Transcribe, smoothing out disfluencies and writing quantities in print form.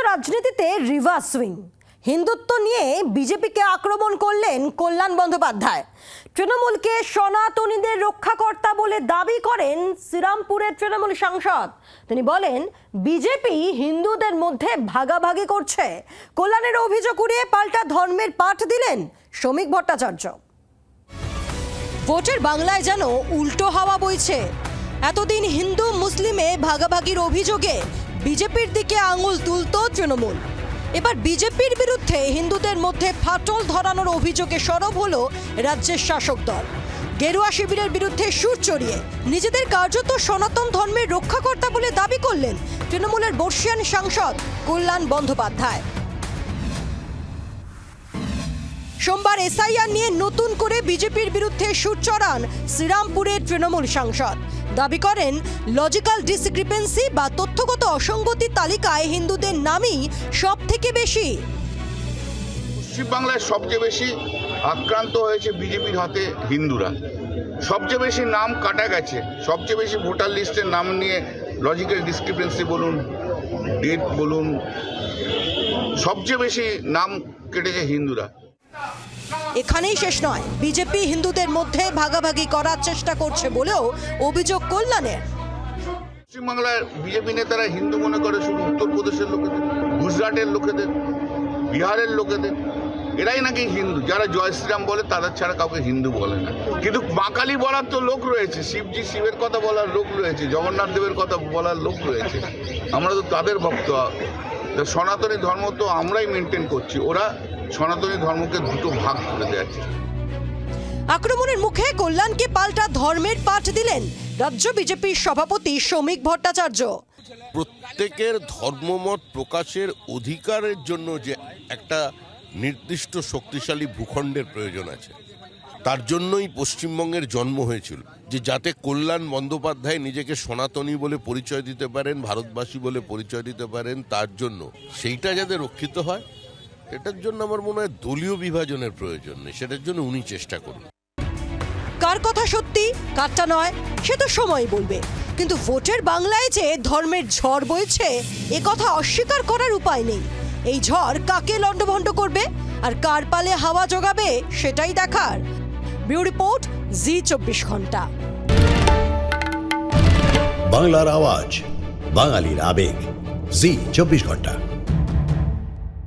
রাজনীতিতে reverse swing. Hindutva নিয়ে বিজেপিকে আক্রমণ করলেন কল্যাণ বন্দ্যোপাধ্যায়। তৃণমূলকে সনাতনীদের রক্ষাকর্তা বলে দাবি করেন শ্রীরামপুরের তৃণমূল সাংসদ। তিনি বলেন বিজেপি হিন্দুদের মধ্যে ভাগাভাগি করছে। কল্যাণের অভিযোগ উড়িয়ে পাল্টা ধর্মের পাঠ দিলেন শ্রমিক ভট্টাচার্য। ভোটের বাংলায় যেন উল্টো হাওয়া বইছে। এতদিন হিন্দু মুসলিমে ভাগাভাগির অভিযোগে বিজেপির দিকে আঙুল তুলত তৃণমূল। এবার বিজেপির বিরুদ্ধে হিন্দুদের মধ্যে ফাটল ধরানোর অভিযোগে সরব হলো রাজ্যের শাসক দল। গেরুয়া শিবিরের বিরুদ্ধে সুর চড়িয়ে নিজেদের কার্যত সনাতন ধর্মের রক্ষাকর্তা বলে দাবি করলেন তৃণমূলের বর্ষিয়ান সাংসদ কল্যাণ বন্দ্যোপাধ্যায়। সোমবার এসআইআর নিয়ে নতুন করে বিজেপির বিরুদ্ধে সুর চড়ান শ্রীরামপুরের তৃণমূল সাংসদ। দাবি করেন লজিক্যাল ডিসক্রিপেন্সি বা তথ্যগত অসঙ্গতির তালিকায় হিন্দুদের নামই সব থেকে বেশি। পশ্চিমবাংলায় সবচেয়ে বেশি আক্রান্ত হয়েছে বিজেপির হাতে হিন্দুরা। সবচেয়ে বেশি নাম কাটা গেছে, সবচেয়ে বেশি ভোটার লিস্টের নাম নিয়ে লজিক্যাল ডিসক্রিপেন্সি বলুন, ডেট বলুন, সবচেয়ে বেশি নাম কেটেছে হিন্দুরা। এখানেই শেষ নয়, বিজেপি হিন্দুদের মধ্যে ভাগাভাগি করার চেষ্টা করছে বলেও অভিযোগ কল্যাণের। পশ্চিমবাংলার বিজেপি নেতারা হিন্দু মনে করে শুধু উত্তরপ্রদেশের লোকেদের, গুজরাটের লোকেদের, বিহারের লোকেদের, এরাই নাকি হিন্দু। যারা জয় শ্রীরাম বলে তাদের ছাড়া কাউকে হিন্দু বলে না। কিন্তু মা কালী বলার তো লোক রয়েছে, শিবের কথা বলার লোক রয়েছে, জগন্নাথ দেবের কথা বলার লোক রয়েছে। আমরা তো তাদের ভক্ত। সনাতনী ধর্ম তো আমরাই মেনটেন করছি, ওরা সনাতনী ধর্মকে দুটো ভাগ করে দেওয়াচ্ছে। আক্রমণের মুখে কল্যাণকে পাল্টা ধর্মের পাঠ দিলেন রাজ্য বিজেপির সভাপতি শ্রমিক ভট্টাচার্য। প্রত্যেকের ধর্মমত প্রকাশের অধিকারের জন্য যে একটা নির্দিষ্ট শক্তিশালী ভূখণ্ডের প্রয়োজন আছে, তার জন্যই পশ্চিমবঙ্গের জন্ম হয়েছিল, যে যাতে কল্যাণ বন্দ্যোপাধ্যায় নিজেকে সনাতনী বলে পরিচয় দিতে পারেন, ভারতবাসী বলে পরিচয় দিতে পারেন। তার জন্য সেইটা যাতে রক্ষিত হয়, এটার জন্য আমার মনে হয় দলীয় বিভাজনের প্রয়োজন নেই। সেটার জন্য উনি চেষ্টা করুন। কার কথা সত্যি কারটা নয় সে তো সময় বলবে, কিন্তু ভোটের বাংলায় যে ধর্মের ঝড় বইছে এ কথা অস্বীকার করার উপায় নেই। এই ঝড় কাকে লণ্ডভণ্ড করবে আর কার পালে হাওয়া জোগাবে সেটাই দেখার। ব্যুরো রিপোর্ট, জি24 ঘন্টা। বাংলার আওয়াজ, বাঙালির আবেগ, জি24 ঘন্টা।